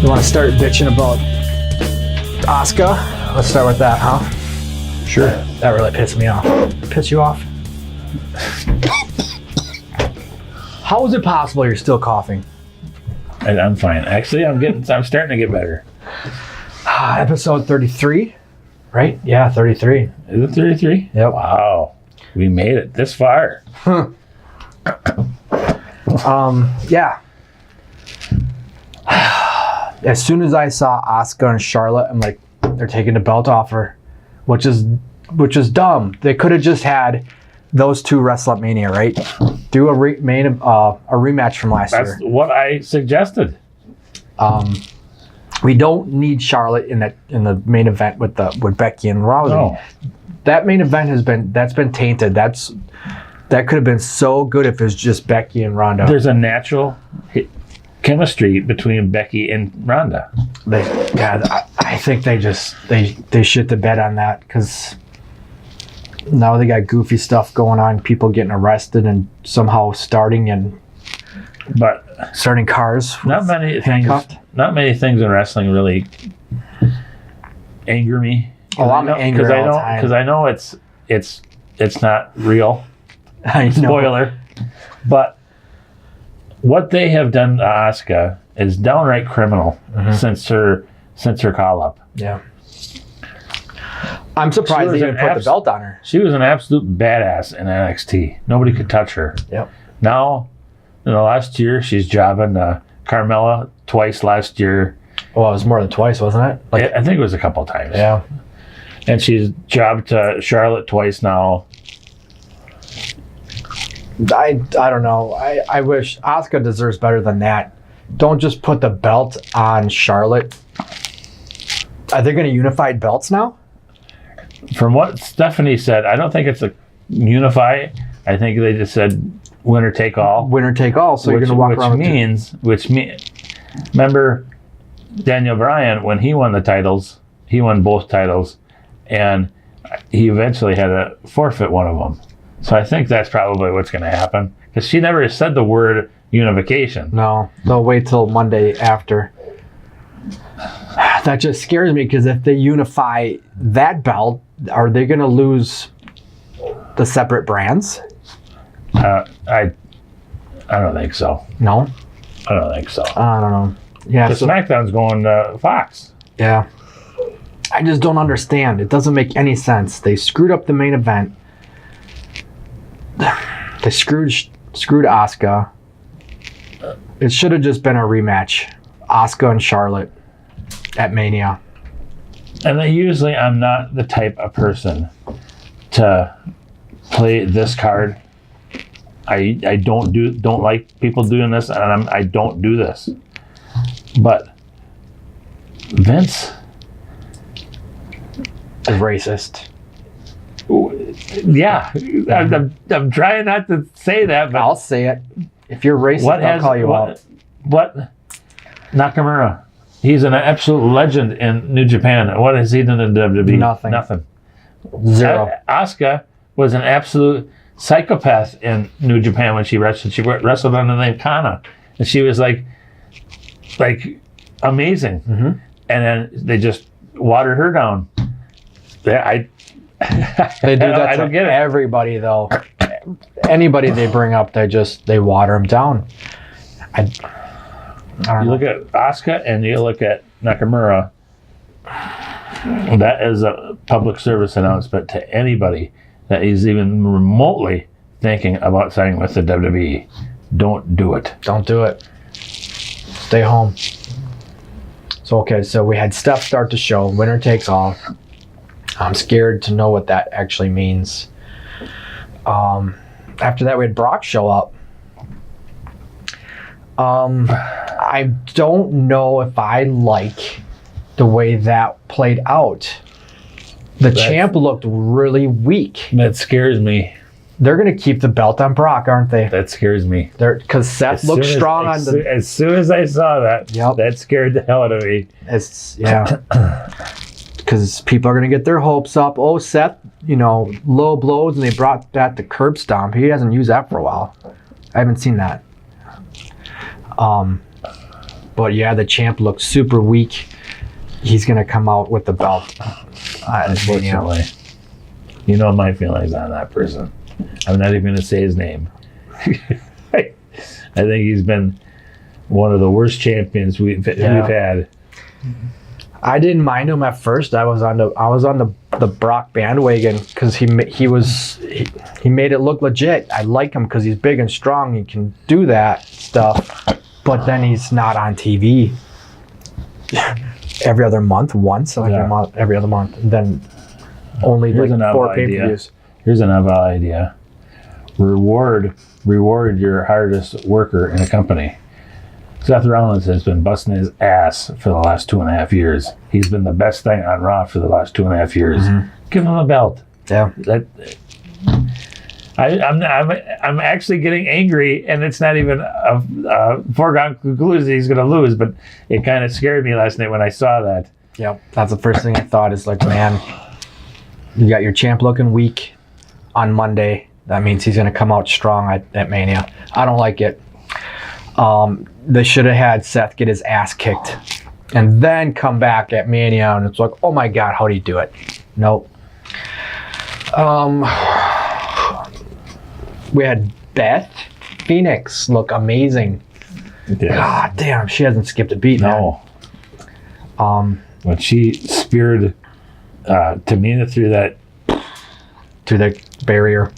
You want to start bitching about Asuka? Let's start with that, huh? Sure. That really pissed me off. Piss you off? How is it possible you're still coughing? I'm fine. Actually, I'm starting to get better. Episode 33, right? Yeah, 33. Is it 33? Yep. Wow. We made it this far. Yeah. As soon as I saw Asuka and Charlotte, I'm like, they're taking the belt off her, which is dumb. They could have just had those two wrestle at Mania, right? Do a rematch from last year. That's what I suggested. We don't need Charlotte in the main event with Becky and Rousey. No. That main event that's been tainted. That could have been so good if it was just Becky and Ronda. There's a natural chemistry between Becky and Ronda. I think they shit the bed on that because now they got goofy stuff going on. People getting arrested and somehow starting cars. Not many handcuffed. Not many things in wrestling really anger me. Oh, I'm angry all the time because I know it's not real. I know. Spoiler. But what they have done to Asuka is downright criminal since her call up. Yeah. I'm surprised they didn't put the belt on her. She was an absolute badass in NXT. Nobody could touch her. Yep. Now, last year she's jobbing Carmella twice last year. Well, it was more than twice, wasn't it? I think it was a couple times. Yeah. And she's jobbed Charlotte twice now. I don't know. I wish Asuka deserves better than that. Don't just put the belt on Charlotte. Are they going to unified belts now? From what Stephanie said, I don't think it's a unify. I think they just said winner take all. Winner take all. So you're going to walk around which means, remember Daniel Bryan, when he won the titles, he won both titles, and he eventually had to forfeit one of them. So I think that's probably what's going to happen. Because she never said the word unification. No, they'll wait till Monday after. That just scares me because if they unify that belt, are they going to lose the separate brands? I don't think so. No? I don't think so. I don't know. Yeah. So SmackDown's going to Fox. Yeah. I just don't understand. It doesn't make any sense. They screwed up the main event. They screwed Asuka. It should have just been a rematch. Asuka and Charlotte at Mania. And usually I'm not the type of person to play this card. I don't like people doing this, and I don't do this. But Vince is racist. Yeah, I'm trying not to say that, but I'll say it. If you're racist, I'll call you out. What Nakamura? He's an absolute legend in New Japan. What has he done in WWE? Nothing. Zero. Asuka was an absolute psychopath in New Japan when she wrestled. She wrestled under the name Kana, and she was like amazing. Mm-hmm. And then they just watered her down. They do that to everybody, though. Anybody they bring up, they water them down. I don't know. Look at Asuka and you look at Nakamura. That is a public service announcement to anybody that is even remotely thinking about signing with the WWE. Don't do it. Don't do it. Stay home. So we had Steph start the show. Winner takes all. I'm scared to know what that actually means. After that, we had Brock show up. I don't know if I like the way that played out. The champ looked really weak. That scares me. They're going to keep the belt on Brock, aren't they? That scares me. Because Seth looked strong on the... As soon as I saw that, that scared the hell out of me. Because people are going to get their hopes up. Oh, Seth, low blows, and they brought back the curb stomp. He hasn't used that for a while. I haven't seen that. But yeah, the champ looked super weak. He's gonna come out with the belt. Unfortunately, you know my feelings on that person. I'm not even going to say his name. I think he's been one of the worst champions we've had. I didn't mind him at first. I was on the Brock bandwagon because he made it look legit. I like him because he's big and strong. He can do that stuff, but then he's not on TV every other month, every other month, and then only Here's like an 4 idea. pay-per-views. Here's an idea. Reward your hardest worker in a company. Seth Rollins has been busting his ass for the last 2.5 years. He's been the best thing on Raw for the last 2.5 years. Give him a belt. Yeah. I'm actually getting angry, and it's not even a foregone conclusion he's going to lose, but it kind of scared me last night when I saw that. Yep. That's the first thing I thought is like, man, you got your champ looking weak on Monday. That means he's going to come out strong at Mania. I don't like it. They should have had Seth get his ass kicked and then come back at Mania, and it's like, oh my God, how do you do it? Nope. We had Beth Phoenix look amazing. Yeah. God damn, she hasn't skipped a beat now. When she speared Tamina through the barrier.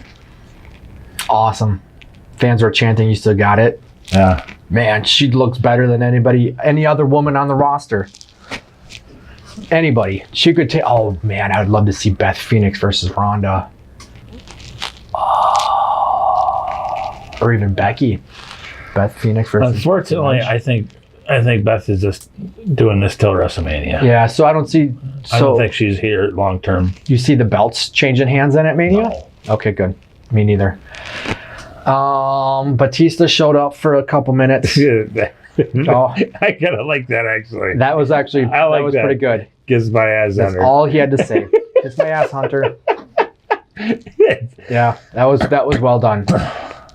Awesome. Fans were chanting, you still got it. Yeah. Man, she looks better than any other woman on the roster. Anybody. She could take, oh man, I would love to see Beth Phoenix versus Ronda. Or even Becky. Beth Phoenix versus Unfortunately, I think Beth is just doing this till WrestleMania. Yeah, so I don't see. So I don't think she's here long term. You see the belts changing hands then at Mania? No. Okay, good. Me neither. Batista showed up for a couple minutes. Oh, I kind of like that actually. that was actually I like that was that. pretty good. Gives my ass That's on her. all he had to say. Kiss my ass, Hunter. Yeah, that was well done.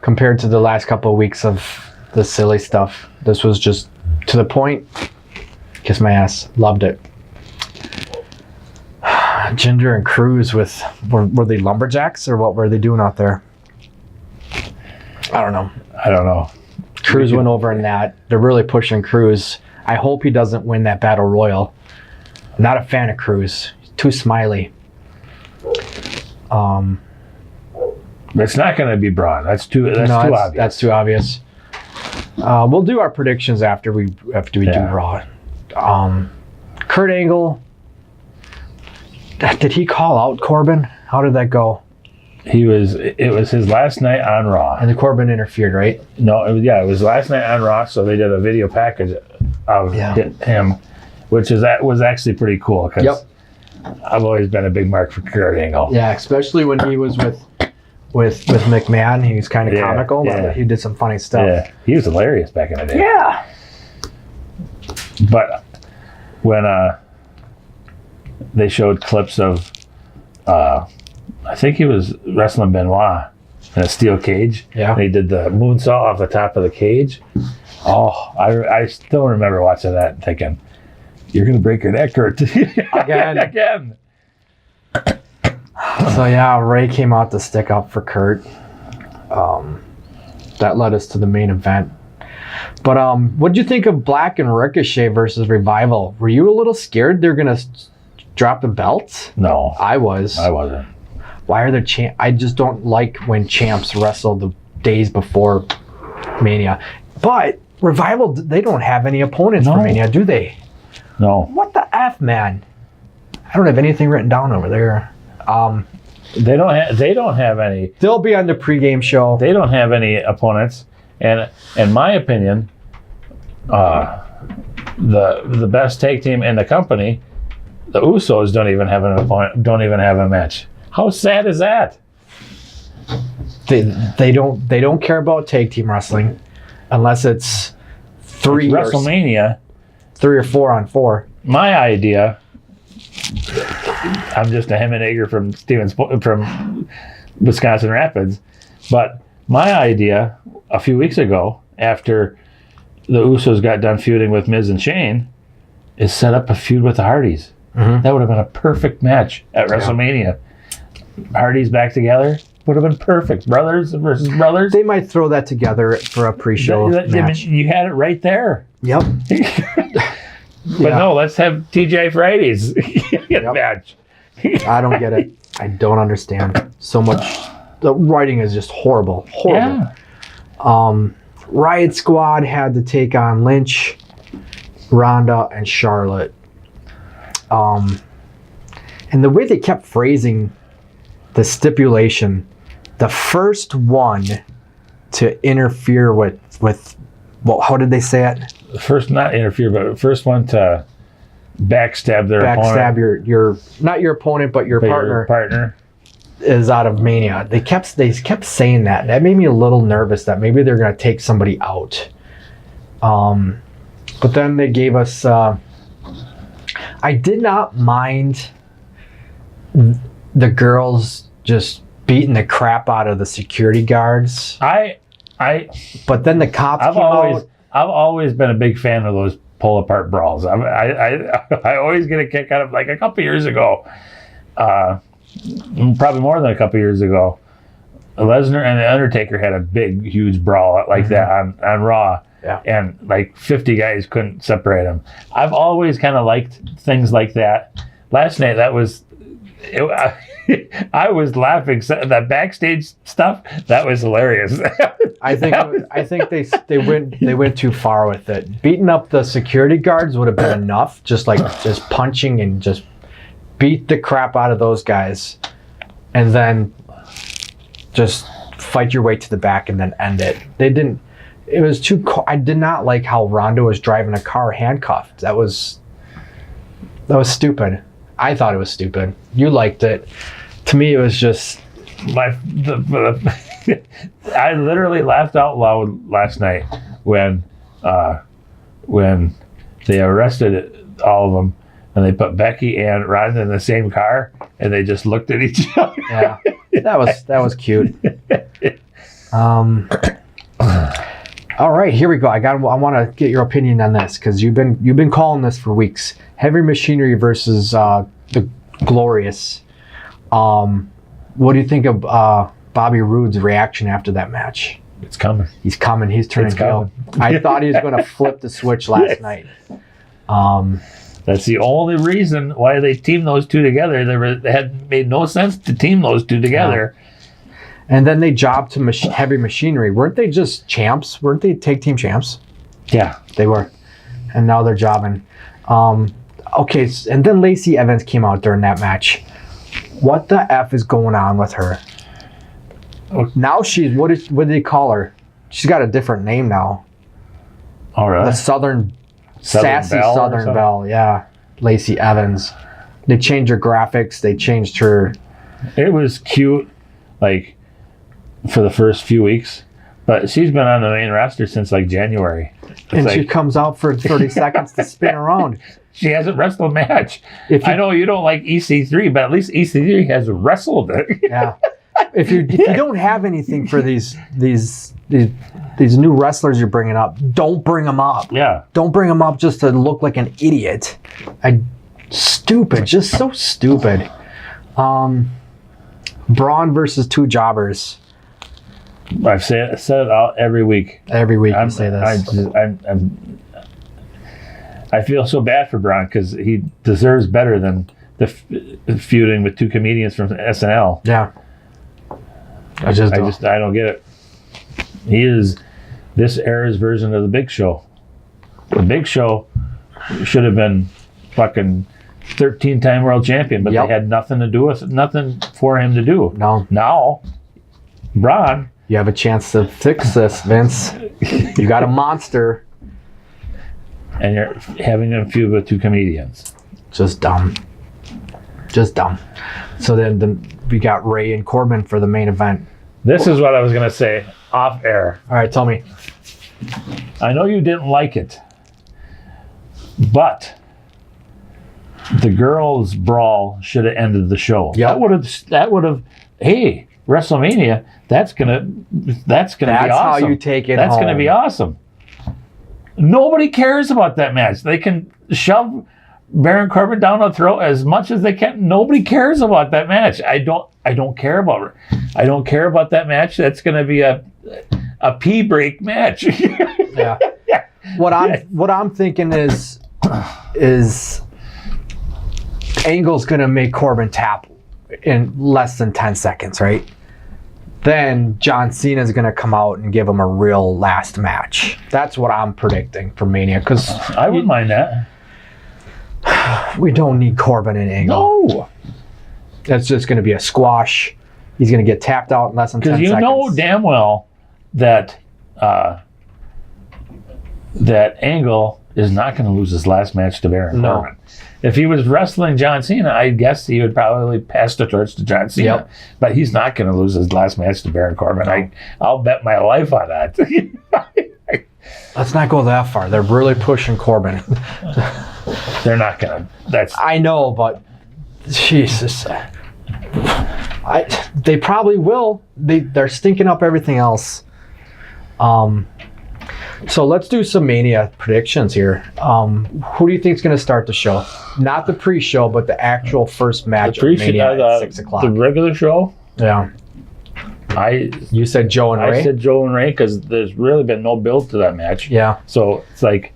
Compared to the last couple of weeks of the silly stuff, this was just to the point. Kiss my ass. Loved it. Jinder and Cruz were they lumberjacks or what were they doing out there? I don't know. Cruz went over in that. They're really pushing Cruz. I hope he doesn't win that battle royal. I'm not a fan of Cruz. He's too smiley. It's not going to be Braun. That's too obvious. That's too obvious. We'll do our predictions after we do Raw. Kurt Angle. Did he call out Corbin? How did that go? It was his last night on Raw. And the Corbin interfered, right? No, it was last night on Raw, so they did a video package of him, which was actually pretty cool because I've always been a big mark for Kurt Angle. Yeah, especially when he was with McMahon. He was kind of comical, but he did some funny stuff. Yeah, he was hilarious back in the day. Yeah. But when they showed clips of, I think he was wrestling Benoit in a steel cage. Yeah. And he did the moonsault off the top of the cage. Oh, I still remember watching that and thinking, you're going to break your neck, Kurt. Again. So yeah, Ray came out to stick up for Kurt. That led us to the main event. But what did you think of Black and Ricochet versus Revival? Were you a little scared they're gonna drop the belts? No, I was. I wasn't. Why are there I just don't like when champs wrestle the days before Mania. But Revival, they don't have any opponents for Mania, do they? No. What the F, man? I don't have anything written down over there. They don't have any. They'll be on the pregame show. They don't have any opponents, and in my opinion, the best tag team in the company, the Usos, don't even have an opponent. Don't even have a match. How sad is that? They don't care about tag team wrestling unless it's WrestleMania. 3 or 4 on 4. My idea. I'm just a hem and egger from from Wisconsin Rapids, but my idea a few weeks ago, after the Usos got done feuding with Miz and Shane, is set up a feud with the Hardys. Mhm. That would have been a perfect match at WrestleMania. Hardys back together would have been perfect. Brothers versus brothers. They might throw that together for a pre-show I mean, match. you had it right there. Yep. But no, let's have TJ Fridays match. I don't get it. I don't understand. So much. The writing is just horrible. Horrible. Yeah. Riot Squad had to take on Lynch, Ronda, and Charlotte. And the way they kept phrasing the stipulation, the first one to interfere with well, how did they say it? First, not interfere, but first one to backstab their opponent. Backstab your not your opponent, but your But partner. your partner. Is out of Mania. They kept saying that. That made me a little nervous that maybe they're going to take somebody out. But then they gave us. I did not mind the girls just beating the crap out of the security guards. But then the cops came out. I've always been a big fan of those pull apart brawls. I always get a kick out of, like, a couple years ago. Probably more than a couple years ago, Lesnar and The Undertaker had a big, huge brawl like that on Raw. Yeah. And like 50 guys couldn't separate them. I've always kind of liked things like that. Last night, I was laughing. That backstage stuff, that was hilarious. I think they went too far with it. Beating up the security guards would have been enough. Just punching and just beat the crap out of those guys, and then just fight your way to the back and then end it. They didn't. It was too. I did not like how Ronda was driving a car handcuffed. That was stupid. I thought it was stupid. You liked it. To me, it was just. I literally laughed out loud last night when they arrested all of them. And they put Becky and Ronda in the same car, and they just looked at each other. Yeah, that was cute. All right, here we go. I want to get your opinion on this because you've been calling this for weeks. Heavy Machinery versus the Glorious. What do you think of Bobby Roode's reaction after that match? It's coming. He's coming. He's turning heel. I thought he was going to flip the switch last night. That's the only reason why they teamed those two together. They had made no sense to team those two together. Yeah. And then they jobbed to Heavy Machinery. Weren't they just champs? Weren't they tag team champs? Yeah. They were. And now they're jobbing. Okay, and then Lacey Evans came out during that match. What the F is going on with her? Now she's, what do they call her? She's got a different name now. All right. The Sassy Belle Southern Belle, yeah. Lacey Evans. They changed her graphics. They changed her. It was cute, like, for the first few weeks. But she's been on the main roster since, like, January. And she comes out for 30 seconds to spin around. She hasn't wrestled a match. I know you don't like EC3, but at least EC3 has wrestled it. Yeah. If you don't have anything for these new wrestlers you're bringing up, don't bring them up. Yeah. Don't bring them up just to look like an idiot. Stupid. Just so stupid. Braun versus two jobbers. I've said it out every week. Every week you say this. I feel so bad for Braun because he deserves better than the feuding with two comedians from SNL. Yeah. I don't get it. He is this era's version of the Big Show. The Big Show should have been fucking 13-time world champion, but they had nothing for him to do. No. Now, Braun. You have a chance to fix this, Vince. You got a monster. And you're having a feud with two comedians. Just dumb. So then we got Ray and Corbin for the main event. This is what I was going to say off air. All right, tell me. I know you didn't like it, but the girls' brawl should have ended the show. Yep. That would have. Hey, WrestleMania. That's gonna be awesome. That's how you take it. That's home. gonna be awesome. Nobody cares about that match. They can shove Baron Corbin down the throat as much as they can. Nobody cares about that match. I don't care about it. I don't care about that match. That's going to be a pee break match. Yeah. What I'm thinking is Angle's gonna make Corbin tap in less than 10 seconds, right? Then John Cena's gonna come out and give him a real last match. That's what I'm predicting for Mania, because I wouldn't mind that. we don't need Corbin and Angle. No, That's just gonna be a squash. He's gonna get tapped out in less than 10 because seconds. you know damn well that that Angle is not going to lose his last match to Baron No. Corbin. If he was wrestling John Cena, I guess he would probably pass the torch to John Cena. Yep. But he's not going to lose his last match to Baron Corbin. I'll bet my life on that. Let's not go that far. They're really pushing Corbin. They're not going to. That's I know, but Jesus, they probably will. They're stinking up everything else. So let's do some Mania predictions here. Who do you think is going to start the show? Not the pre-show, but the actual first match of Mania at 6 o'clock. The regular show. Yeah. You said Joe and Ray? I said Joe and Ray because there's really been no build to that match. Yeah. So it's like,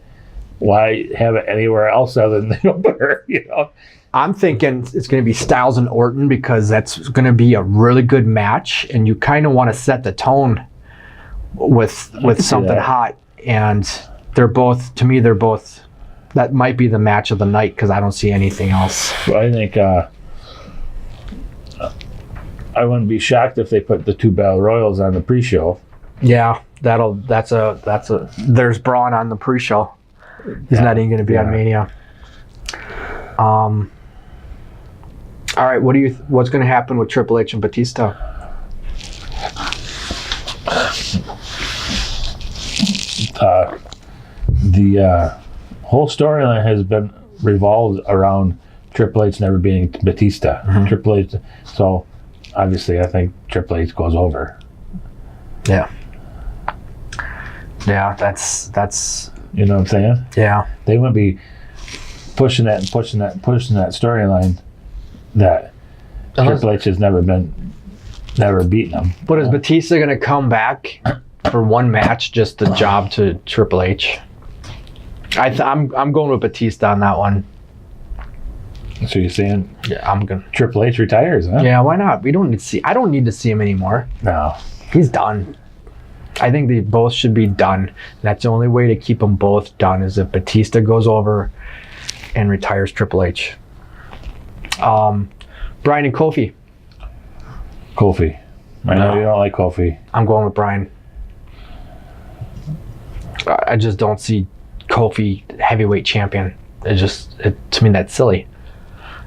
why have it anywhere else other than the opener? You know. I'm thinking it's going to be Styles and Orton because that's going to be a really good match, and you kind of want to set the tone with something hot. And they're both, to me, that might be the match of the night because I don't see anything else. I think I wouldn't be shocked if they put the two Battle Royals on the pre-show. Yeah, there's Braun on the pre-show. He's not even going to be on Mania. All right, what's going to happen with Triple H and Batista? The whole storyline has been revolved around Triple H never beating Batista. Mm-hmm. Triple H. So obviously, I think Triple H goes over. Yeah. Yeah, that's. You know what I'm saying? Yeah. They wouldn't be pushing that storyline that Triple H has never beaten him. But is Batista going to come back for one match, just the job to Triple H? I'm going with Batista on that one. So you're saying Yeah, Triple H retires, huh? Yeah, why not? I don't need to see him anymore. No. He's done. I think they both should be done. That's the only way to keep them both done is if Batista goes over and retires Triple H. Brian and Kofi. Kofi. I know you don't like Kofi. I'm going with Brian. I just don't see Kofi heavyweight champion. To me, that's silly.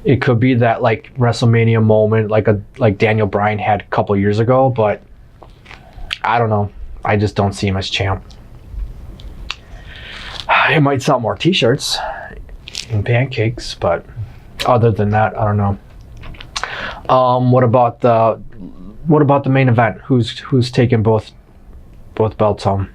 It could be that like WrestleMania moment, like Daniel Bryan had a couple years ago, but I don't know. I just don't see him as champ. It might sell more T-shirts and pancakes, but other than that, I don't know. What about the main event? Who's taking both belts home?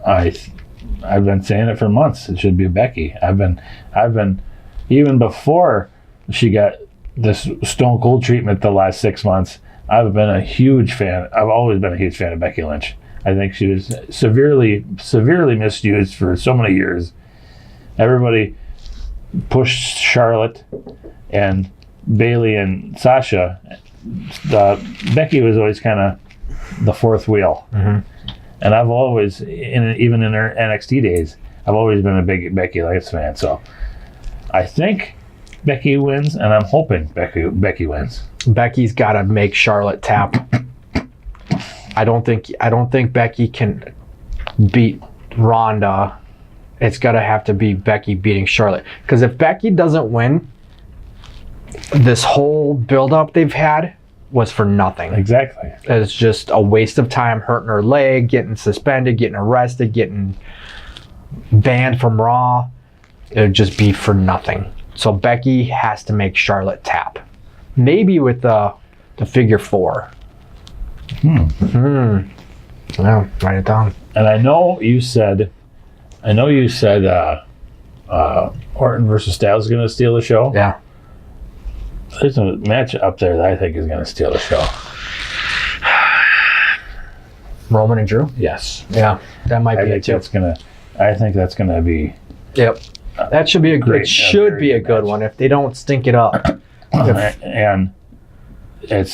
I've been saying it for months. It should be Becky. I've been even before she got this Stone Cold treatment the last 6 months. I've been a huge fan. I've always been a huge fan of Becky Lynch. I think she was severely misused for so many years. Everybody pushed Charlotte and Bayley and Sasha. Becky was always kind of the fourth wheel. Mm-hmm. And I've always, even in her NXT days, I've always been a big Becky Lynch fan. So I think Becky wins, and I'm hoping Becky wins. Becky's got to make Charlotte tap. I don't think Becky can beat Ronda. It's got to have to be Becky beating Charlotte. Because if Becky doesn't win, this whole build-up they've had was for nothing. Exactly. It's just a waste of time, hurting her leg, getting suspended, getting arrested, getting banned from Raw. It would just be for nothing. So Becky has to make Charlotte tap. Maybe with the figure 4. Yeah, write it down. And I know you said I know you said Orton versus Styles is going to steal the show. Yeah. There's a match up there that I think is going to steal the show. Roman and Drew? Yes. Yeah. That might I be think it too. that's gonna be. Yep. That should be a Great, it should very be a good good match. one if they don't stink it up. And I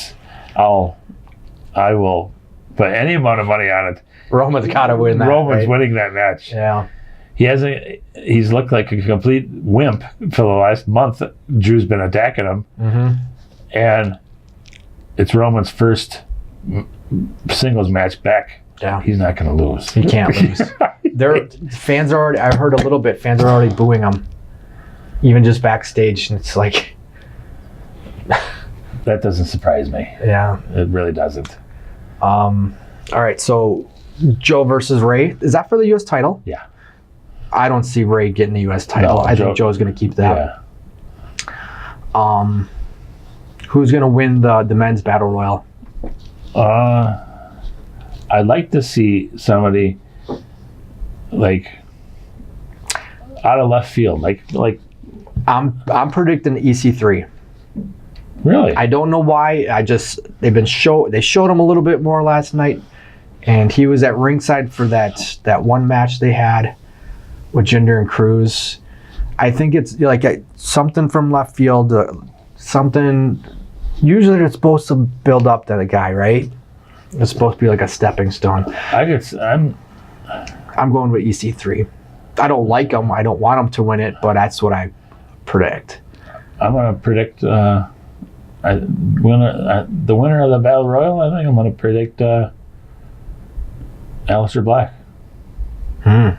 will put any amount of money on it. Roman's gotta win that. Roman's right? winning that match. Yeah. He's looked like a complete wimp for the last month. Drew's been attacking him, Mm-hmm. and it's Roman's first singles match back. Yeah. He's not going to lose. He can't lose. Fans are already. I've heard a little bit. Fans are already booing him, even just backstage. And it's like, That doesn't surprise me. yeah. It really doesn't. All right. So, Joe versus Ray. Is that for the U.S. title? Yeah. I don't see Ray getting the U.S. title. No, I think Joe's going to keep that. Yeah. Who's going to win the men's battle royal? I'd like to see somebody like out of left field, like I'm predicting EC3. really. I don't know why. They showed him a little bit more last night, and he was at ringside for that one match they had with Jinder and Cruz. I think it's like something from left field, something. Usually, they're supposed to build up to the guy, right? It's supposed to be like a stepping stone. I'm I'm going with EC3. I don't like him. I don't want him to win it, but that's what I predict. going to predict the winner of the battle royal. I think I'm going to predict Aleister Black. I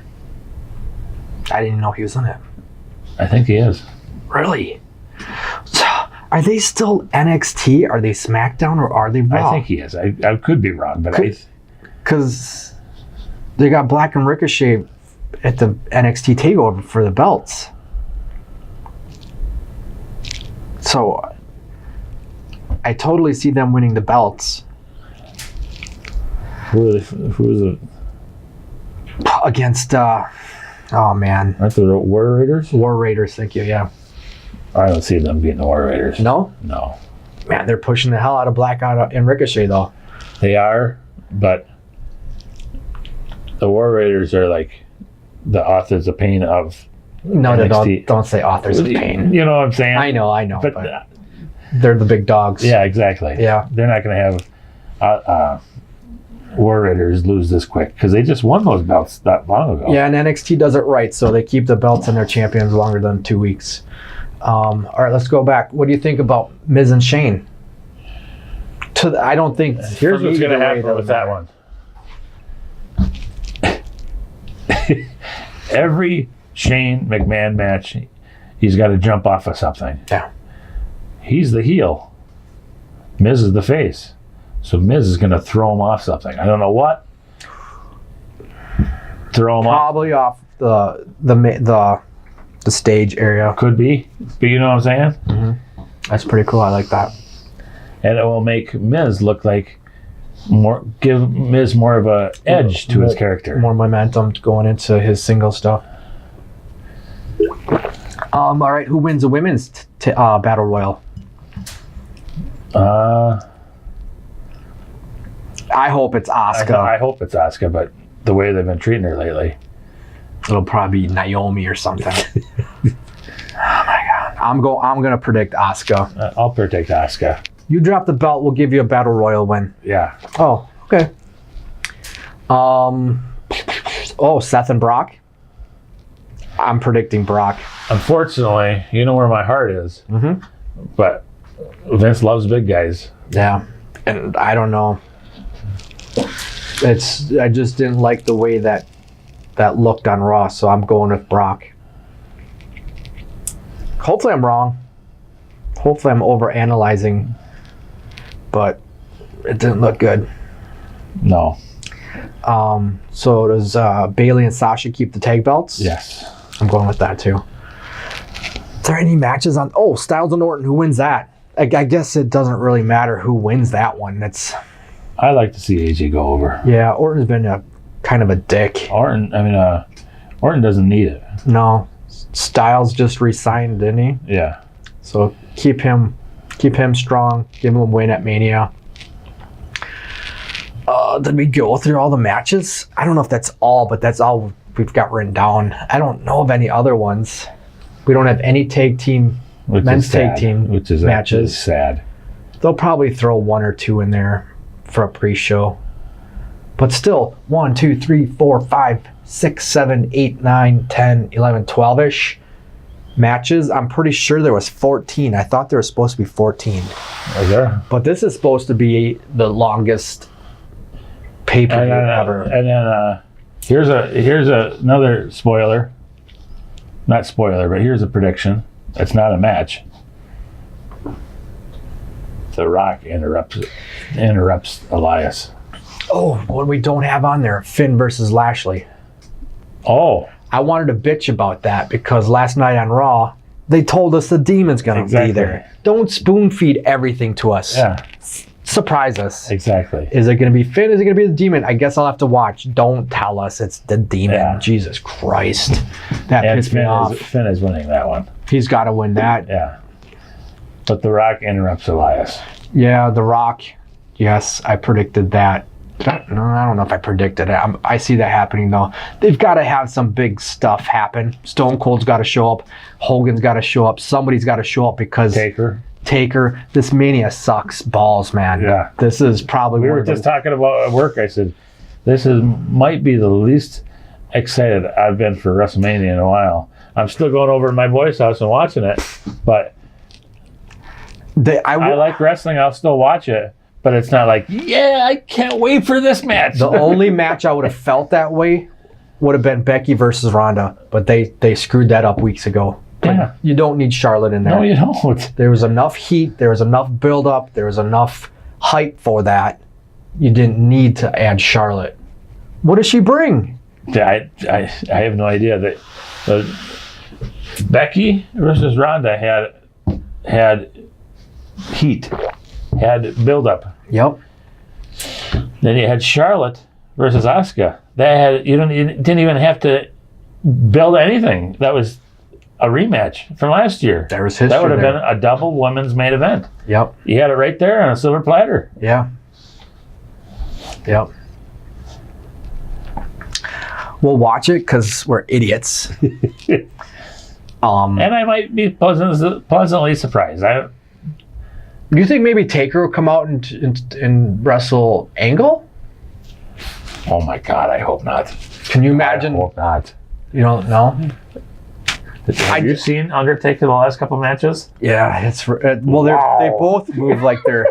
didn't know he was in it. I think he is. Really? So, are they still NXT? Are they SmackDown or are they Raw? I think he is. I could be wrong, but Because they got Black and Ricochet at the NXT TakeOver for the belts. So I totally see them winning the belts who is it? against, oh man, Aren't the War Raiders? War Raiders. Thank you. Yeah. I don't see them beating the War Raiders. No? No. Man, they're pushing the hell out of Black and Ricochet though. They are, but the War Raiders are like the authors of pain of No, they NXT. don't say authors of pain. You know what I'm saying? I know, But but they're the big dogs. yeah, exactly. Yeah. They're not going to have War Raiders lose this quick because they just won those belts that long ago. Yeah, and NXT does it right, so they keep the belts and their champions longer than 2 weeks. All right, let's go back. What do you think about Miz and Shane? I don't think. Here's for what's me, going to the way happen with that one. Every Shane McMahon match, he's got to jump off of something. Yeah. He's the heel. Miz is the face. So Miz is going to throw him off something. I don't know what. Throw him off. Probably off the stage area. Could be. But you know what I'm saying? That's pretty cool. I like that. And it will make Miz look like give Miz more of a edge to his character. More momentum going into his single stuff. All right, who wins the women's battle royal? I hope it's Asuka. I hope it's Asuka, but the way they've been treating her lately. It'll probably be Naomi or something. Oh my god. I'm gonna predict Asuka. I'll predict Asuka. You drop the belt, we'll give you a battle royal win. Yeah. Oh, okay. Seth and Brock. I'm predicting Brock. Unfortunately, you know where my heart is. Mm-hmm. But Vince loves big guys. Yeah, and I don't know. I just didn't like the way that looked on Raw, so I'm going with Brock. Hopefully I'm wrong. Hopefully I'm overanalyzing, but it didn't look good. No. So does Bailey and Sasha keep the tag belts? Yes. I'm going with that too. Is there any matches on? Oh, Styles and Orton. Who wins that? I guess it doesn't really matter who wins that one. I like to see AJ go over. Yeah, Orton's been a kind of a dick. Orton doesn't need it. No, Styles just re-signed, didn't he? Yeah. So keep him strong. Give him a win at Mania. Did we go through all the matches? I don't know if that's all, but that's all we've got written down. I don't know of any other ones. We don't have any men's tag team which is matches. Sad. They'll probably throw one or two in there for a pre-show. But still, 1, 2, 3, 4, 5, 6, 7, 8, 9, 10, 11, 12-ish matches. I'm pretty sure there was 14. I thought there was supposed to be 14. Is there? But this is supposed to be the longest pay-per-view ever. And then here's another spoiler. Not spoiler, but here's a prediction. It's not a match. The Rock interrupts Elias. Oh, what we don't have on there, Finn versus Lashley. Oh, I wanted to bitch about that because last night on Raw, they told us the Demon's going to be Exactly. there. Don't spoon feed everything to us. yeah, Surprise us. exactly. Is it going to be Finn? Is it going to be the Demon? I guess I'll have to watch. Don't tell us it's the Demon. Yeah. Jesus Christ. That And pissed me off. Finn is winning that one. He's got to win that. Yeah. But The Rock interrupts Elias. Yeah, The Rock. Yes, I predicted that. No, I don't know if I predicted it. I see that happening, though. They've got to have some big stuff happen. Stone Cold's got to show up. Hogan's got to show up. Somebody's got to show up because Taker. This Mania sucks balls, man. Yeah. This is probably We one were of the- just talking about at work. I said, might be the least excited I've been for WrestleMania in a while. I'm still going over to my boy's house and watching it, but I like wrestling. I'll still watch it, but it's not like, yeah, I can't wait for this match. The only match I would have felt that way would have been Becky versus Ronda, but they screwed that up weeks ago. Yeah. You don't need Charlotte in there. No, you don't. There was enough heat. There was enough build-up. There was enough hype for that. You didn't need to add Charlotte. What does she bring? I have no idea. That Becky versus Ronda had heat, had build-up. Yep. Then you had Charlotte versus Asuka. You didn't even have to build anything. That was a rematch from last year. There was history. That would have there. been a double women's main event. Yep. You had it right there on a silver platter. Yeah. Yep. We'll watch it because we're idiots. And I might be pleasantly surprised. Do you think maybe Taker will come out and wrestle Angle? Oh my God, I hope not. Can you imagine? I hope not. You don't know? Have you seen Undertaker the last couple matches? Yeah, it's well. Wow. They both move like they're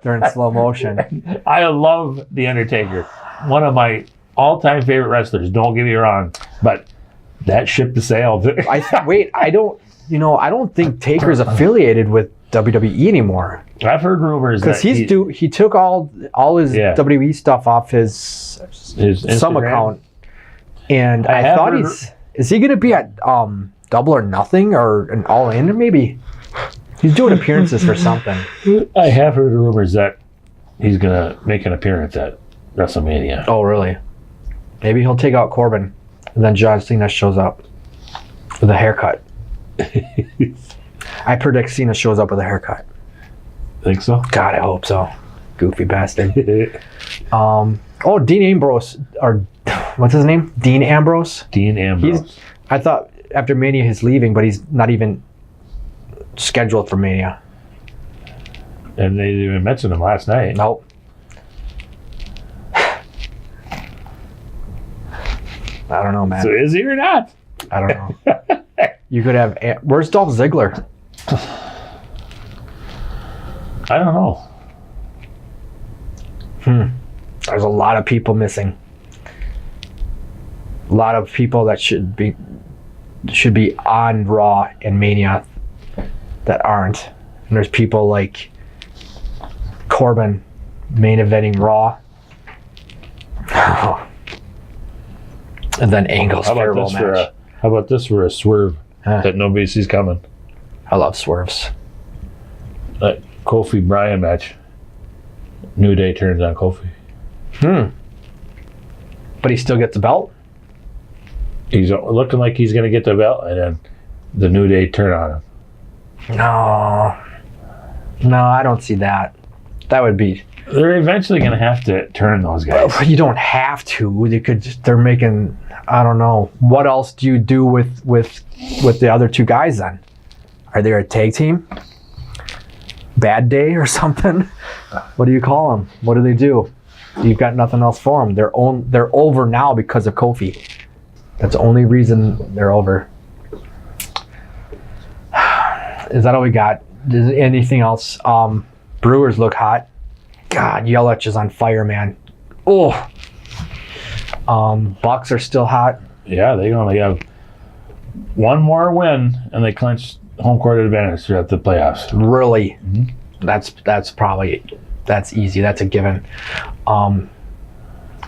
in slow motion. I love The Undertaker. One of my all-time favorite wrestlers. Don't get me wrong, but that ship has sailed. I don't think Taker's affiliated with WWE anymore I've heard rumors because that he took all his Yeah. WWE stuff off his some Instagram. account, and I I have thought heard- is he going to be at Double or Nothing or an All In, or maybe he's doing appearances for something. I have heard rumors that he's gonna make an appearance at WrestleMania. Oh, really? Maybe he'll take out Corbin, and then John Cena shows up with a haircut. I predict Cena shows up with a haircut. Think so? God, I hope so. Goofy bastard. Dean Ambrose, or what's his name? Dean Ambrose. Dean Ambrose. I thought after Mania he's leaving, but he's not even scheduled for Mania. And they didn't even mention him last night. Nope. I don't know, man. So is he or not? I don't know. You could have. Where's Dolph Ziggler? I don't know. There's a lot of people missing. A lot of people that should be on Raw and Mania that aren't. And there's people like Corbin main eventing Raw. And then Angle's farewell match. How about this for a swerve Huh. that nobody sees coming? I love swerves. That Kofi Bryan match. New Day turns on Kofi. But he still gets the belt? He's looking like he's going to get the belt, and then the New Day turn on him. No, I don't see that. That would be. They're eventually going to have to turn those guys. You don't have to. They could. They're making. I don't know. What else do you do with the other two guys then? Are they a tag team? Bad Day or something? What do you call them? What do they do? You've got nothing else for them. They're over now because of Kofi. That's the only reason they're over. Is that all we got? Is there anything else? Brewers look hot. God, Yelich is on fire, man. Oh. Bucks are still hot. Yeah, they only have one more win, and they clinch home court advantage throughout the playoffs. Really? Mm-hmm. That's easy. That's a given.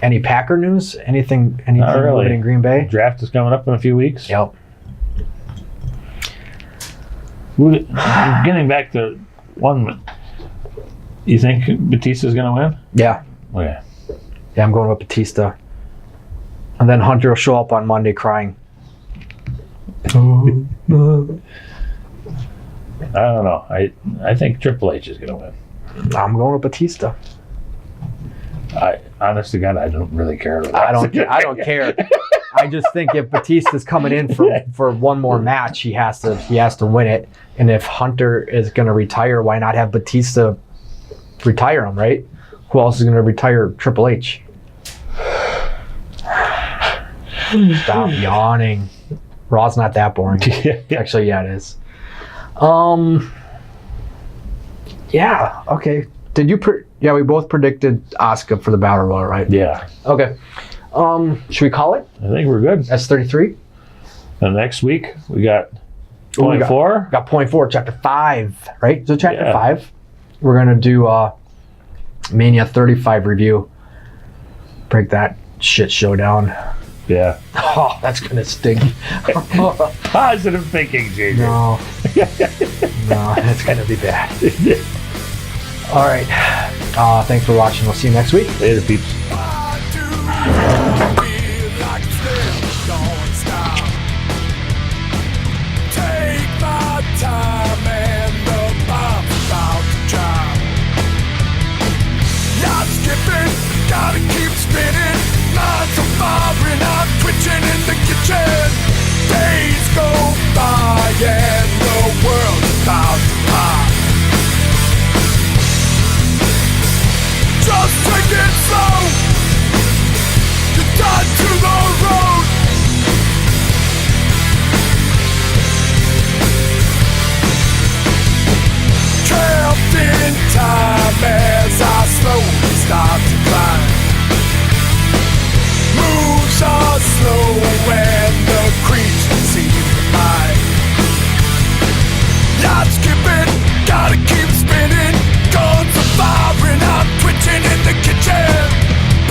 Any Packer news? Anything Not really. moving in Green Bay? Draft is coming up in a few weeks. Yep. Getting back to one, you think Batista's going to win? Yeah. Okay. Yeah, I'm going with Batista. And then Hunter will show up on Monday crying. I don't know. I think Triple H is going to win. I'm going with Batista. Honest to God, I don't really care. I don't care. I just think if Batista's coming in for one more match, he has to win it. And if Hunter is going to retire, why not have Batista retire him, right? Who else is going to retire Triple H? Stop yawning. Raw's not that boring. Actually, yeah, it is. Yeah, okay. Did you yeah, we both predicted Asuka for the Battle Royal, right? Yeah. Okay. Should we call it? I think we're good. That's 33. And next week, we got Oh, we point four. Got point 4, chapter 5, right? So chapter Yeah. 5, we're going to do Mania 35 review. Break that shit show down. Yeah. Oh, that's going to sting. Positive thinking, JJ. No. No, that's going to be bad. All right. Thanks for watching. We'll see you next week. Later, peeps. Time and the bomb's about to drop. Not skipping, gotta keep spinning. Minds are firing, I'm twitching in the kitchen. Days go by and the world's about to pop. Just take it slow. You're done to the road. Trapped in time as I slowly start to climb. Moves are slow and the creatures seem to mind. Not skipping, gotta keep spinning. Guns are firing, I'm twitching in the kitchen.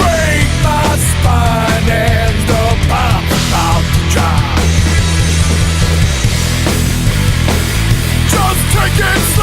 Break my spine and the bomb's about to drop. Just take it slow.